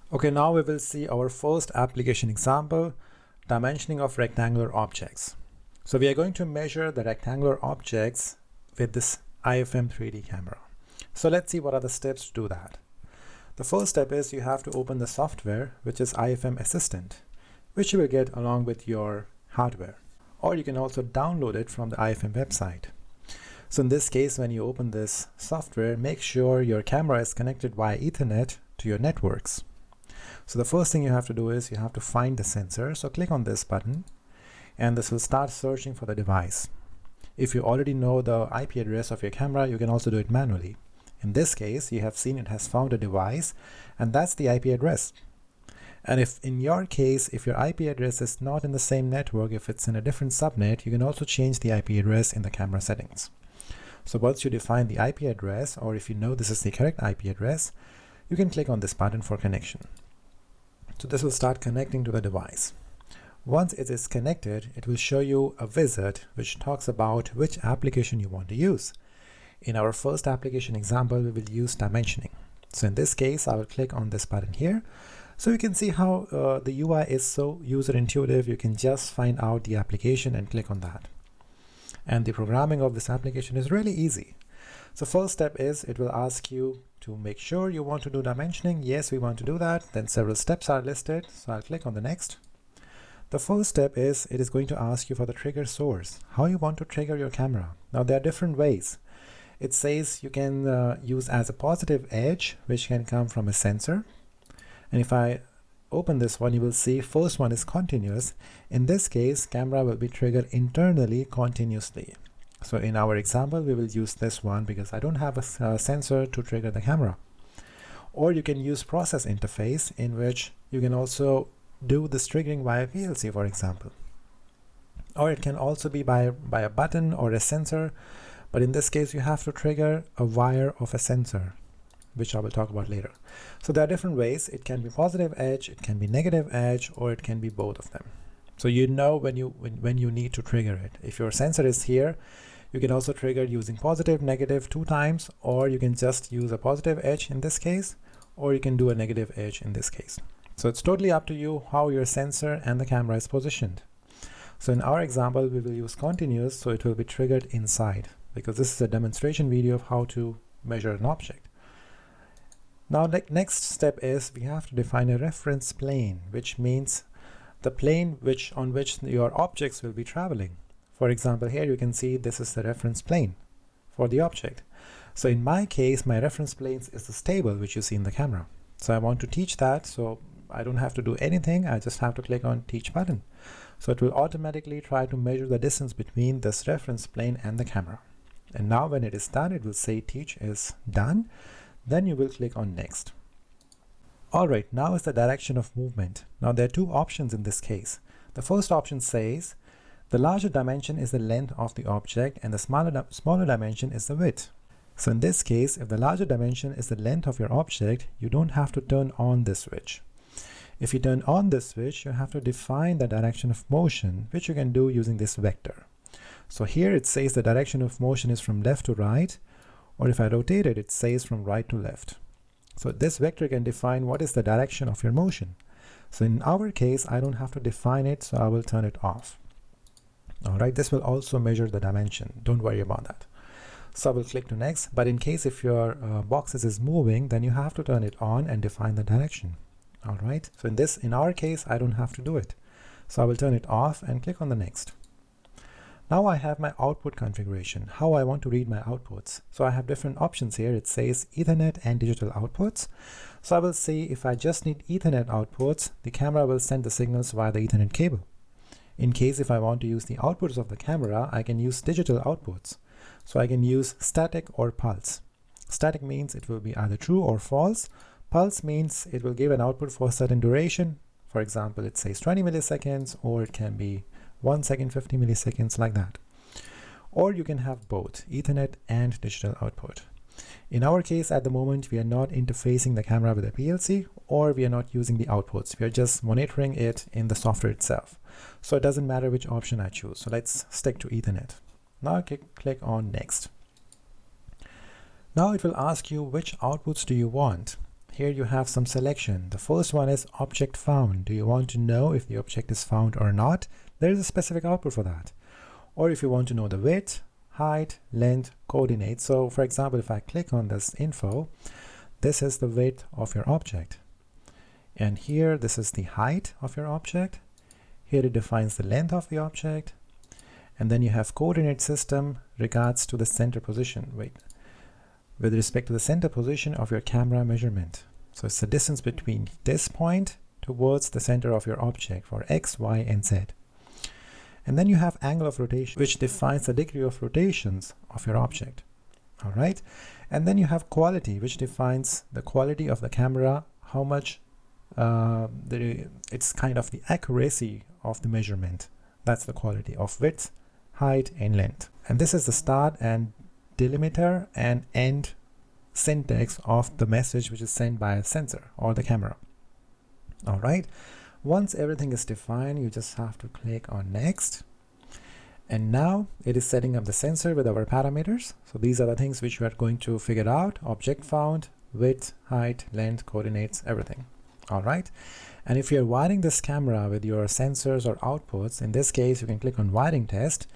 Okay, now we will see our first application example, dimensioning of rectangular objects. So we are going to measure the rectangular objects with this IFM 3D camera. So let's see what are the steps to do that. The first step is you have to open the software, which is IFM Assistant, which you will get along with your hardware. Or you can also download it from the IFM website. So in this case, when you open this software, make sure your camera is connected via Ethernet to your networks. So the first thing you have to do is you have to find the sensor. So click on this button and this will start searching for the device. If you already know the IP address of your camera, you can also do it manually. In this case, you have seen it has found a device and that's the IP address. And if in your case, if your IP address is not in the same network, if it's in a different subnet, you can also change the IP address in the camera settings. So once you define the IP address, or if you know this is the correct IP address, you can click on this button for connection. So this will start connecting to the device. Once it is connected, it will show you a wizard which talks about which application you want to use. In our first application example, we will use dimensioning. So in this case, I will click on this button here. So you can see how the UI is so user intuitive. You can just find out the application and click on that. And the programming of this application is really easy. So first step is it will ask you to make sure you want to do dimensioning. Yes, we want to do that. Then several steps are listed. So I'll click on the next. The first step is it is going to ask you for the trigger source, how you want to trigger your camera. Now there are different ways. It says you can use as a positive edge, which can come from a sensor. And if I open this one, you will see first one is continuous. In this case, camera will be triggered internally continuously. So in our example, we will use this one because I don't have a sensor to trigger the camera. Or you can use process interface, in which you can also do this triggering via PLC, for example. Or it can also be by a button or a sensor, but in this case you have to trigger a wire of a sensor, which I will talk about later. So there are different ways. It can be positive edge, it can be negative edge, or it can be both of them. So you know when you need to trigger it. If your sensor is here, you can also trigger using positive, negative 2 times, or you can just use a positive edge in this case, or you can do a negative edge in this case. So it's totally up to you how your sensor and the camera is positioned. So in our example, we will use continuous, so it will be triggered inside, because this is a demonstration video of how to measure an object. Now the next step is we have to define a reference plane, which means the plane on which your objects will be traveling. For example, here you can see this is the reference plane for the object. So in my case, my reference plane is this table which you see in the camera. So I want to teach that, so I don't have to do anything. I just have to click on teach button. So it will automatically try to measure the distance between this reference plane and the camera. And now when it is done, it will say teach is done. Then you will click on next. Alright, now is the direction of movement. Now there are 2 options in this case. The first option says the larger dimension is the length of the object and the smaller dimension is the width. So in this case, if the larger dimension is the length of your object, you don't have to turn on this switch. If you turn on this switch, you have to define the direction of motion, which you can do using this vector. So here it says the direction of motion is from left to right, or if I rotate it, it says from right to left. So this vector can define what is the direction of your motion. So in our case, I don't have to define it, so I will turn it off. Alright, this will also measure the dimension. Don't worry about that. So I will click to next, but in case if your boxes is moving, then you have to turn it on and define the direction. Alright, so in our case, I don't have to do it. So I will turn it off and click on the next. Now I have my output configuration, how I want to read my outputs. So I have different options here. It says Ethernet and digital outputs. So I will see if I just need Ethernet outputs, the camera will send the signals via the Ethernet cable. In case if I want to use the outputs of the camera, I can use digital outputs. So I can use static or pulse. Static means it will be either true or false. Pulse means it will give an output for a certain duration. For example, it says 20 milliseconds, or it can be 1 second, 50 milliseconds, like that. Or you can have both Ethernet and digital output. In our case, at the moment, we are not interfacing the camera with a PLC, or we are not using the outputs. We are just monitoring it in the software itself. So it doesn't matter which option I choose. So let's stick to Ethernet. Now I click on next. Now it will ask you which outputs do you want. here you have some selection. The first one is object found. Do you want to know if the object is found or not? There is a specific output for that. Or if you want to know the width, height, length, coordinates. So for example, if I click on this info, this is the width of your object. And here, this is the height of your object. Here it defines the length of the object. And then you have coordinate system regards to the center position. With respect to the center position of your camera measurement. So it's the distance between this point towards the center of your object for X, Y, and Z. And then you have angle of rotation, which defines the degree of rotations of your object. All right. And then you have quality, which defines the quality of the camera, how much it's kind of the accuracy of the measurement. That's the quality of width, height, and length. And this is the start and delimiter and end syntax of the message which is sent by a sensor or the camera. All right. Once everything is defined, you just have to click on next. And now it is setting up the sensor with our parameters. So these are the things which we are going to figure out: object found, width, height, length, coordinates, everything. All right. And if you're wiring this camera with your sensors or outputs, in this case, you can click on wiring test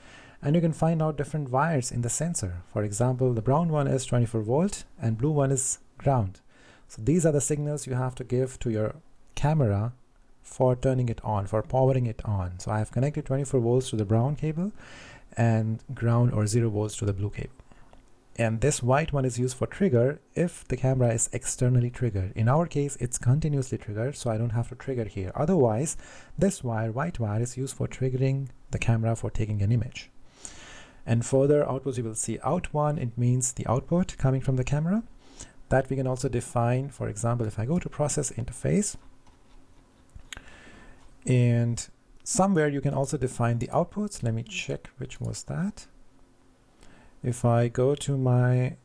and you can find out different wires in the sensor. For example, the brown one is 24 volt and blue one is ground. So these are the signals you have to give to your camera for turning it on, for powering it on. So I have connected 24 volts to the brown cable and ground or 0 volts to the blue cable. And this white one is used for trigger if the camera is externally triggered. In our case, it's continuously triggered, so I don't have to trigger here. Otherwise, this wire, white wire, is used for triggering the camera for taking an image. And further outputs, you will see out1, it means the output coming from the camera. That we can also define, for example, if I go to process interface, and somewhere you can also define the outputs. Let me check which was that. If I go to my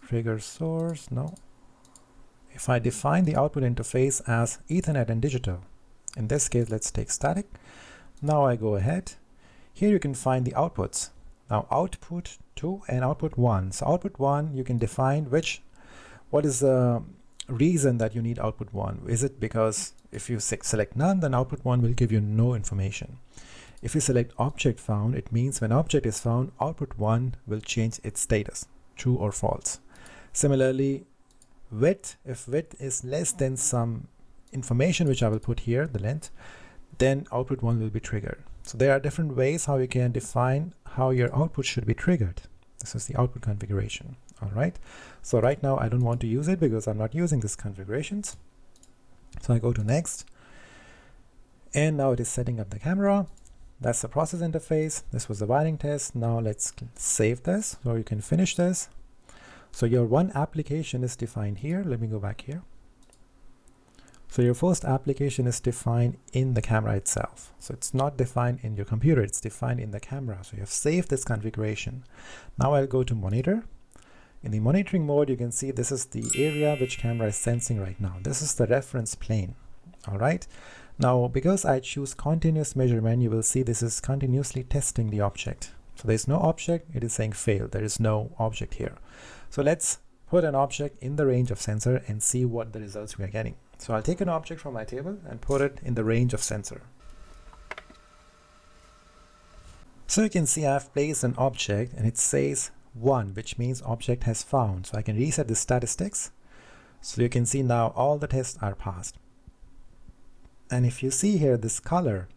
trigger source, no. If I define the output interface as Ethernet and digital, in this case, let's take static. Now I go ahead. Here you can find the outputs. Now output 2 and output 1. So output 1, you can define what is the reason that you need output 1. Is it because if you select none, then output 1 will give you no information. If you select object found, it means when object is found, output 1 will change its status, true or false. Similarly, width, if width is less than some information which I will put here, the length, then output 1 will be triggered. So there are different ways how you can define how your output should be triggered. This is the output configuration. All right. So right now I don't want to use it because I'm not using these configurations. So I go to next. And now it is setting up the camera. That's the process interface. This was the wiring test. Now let's save this so you can finish this. So your one application is defined here. Let me go back here. So your first application is defined in the camera itself. So it's not defined in your computer, it's defined in the camera. So you have saved this configuration. Now I'll go to monitor. In the monitoring mode, you can see this is the area which camera is sensing right now. This is the reference plane. All right. Now, because I choose continuous measurement, you will see this is continuously testing the object. So there's no object, it is saying fail. There is no object here. So let's put an object in the range of sensor and see what the results we are getting. So I'll take an object from my table and put it in the range of sensor. So you can see I've placed an object and it says 1, which means object has found. So I can reset the statistics. So you can see now all the tests are passed. And if you see here this color,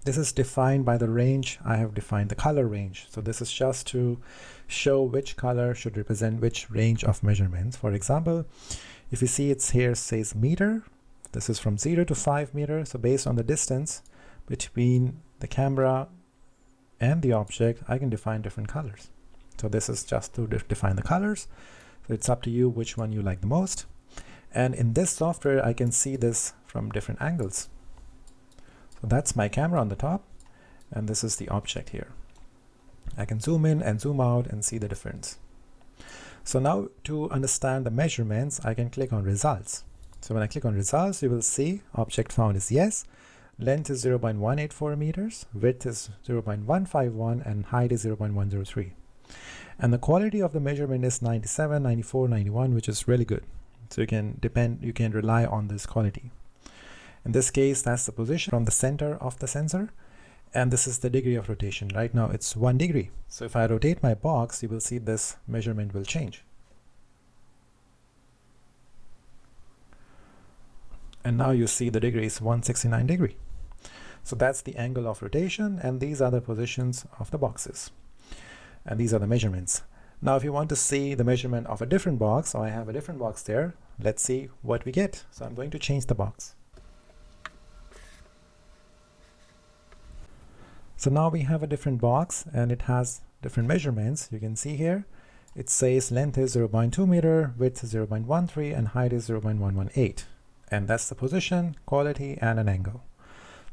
this is defined by the range. I have defined the color range. So this is just to show which color should represent which range of measurements. For example, if you see it's here says meter, this is from 0 to 5 meters. So based on the distance between the camera and the object, I can define different colors. So this is just to define the colors. So it's up to you which one you like the most. And in this software, I can see this from different angles. So that's my camera on the top, and this is the object here. I can zoom in and zoom out and see the difference. So now to understand the measurements, I can click on results. So when I click on results, you will see object found is yes, length is 0.184 meters, width is 0.151, and height is 0.103. And the quality of the measurement is 97, 94, 91, which is really good. So you can rely on this quality. In this case, that's the position from the center of the sensor, and this is the degree of rotation. Right now it's 1 degree. So if I rotate my box, you will see this measurement will change. And now you see the degree is 169 degree. So that's the angle of rotation, and these are the positions of the boxes. And these are the measurements. Now if you want to see the measurement of a different box, so I have a different box there, let's see what we get. So I'm going to change the box. So now we have a different box and it has different measurements. You can see here, it says length is 0.2 meter, width is 0.13, and height is 0.118. And that's the position, quality, and an angle.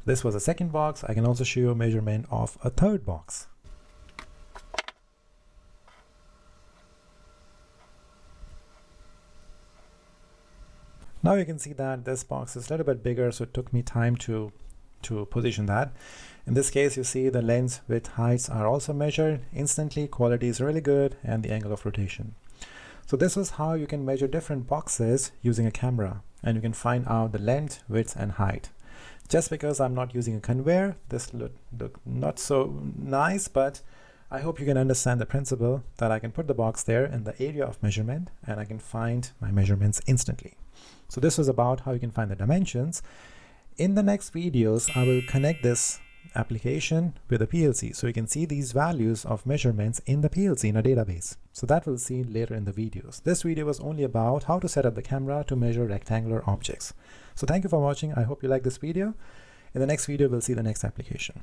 This was a second box. I can also show you a measurement of a third box. Now you can see that this box is a little bit bigger, so it took me time to position that. In this case, you see the length, width, heights are also measured instantly, quality is really good, and the angle of rotation. So this is how you can measure different boxes using a camera, and you can find out the length, width, and height. Just because I'm not using a conveyor, this look not so nice, but I hope you can understand the principle that I can put the box there in the area of measurement and I can find my measurements instantly. So this was about how you can find the dimensions. In the next videos, I will connect this application with a PLC so you can see these values of measurements in the PLC in a database. So that we'll see later in the videos. This video was only about how to set up the camera to measure rectangular objects. So thank you for watching. I hope you like this video. In the next video, we'll see the next application.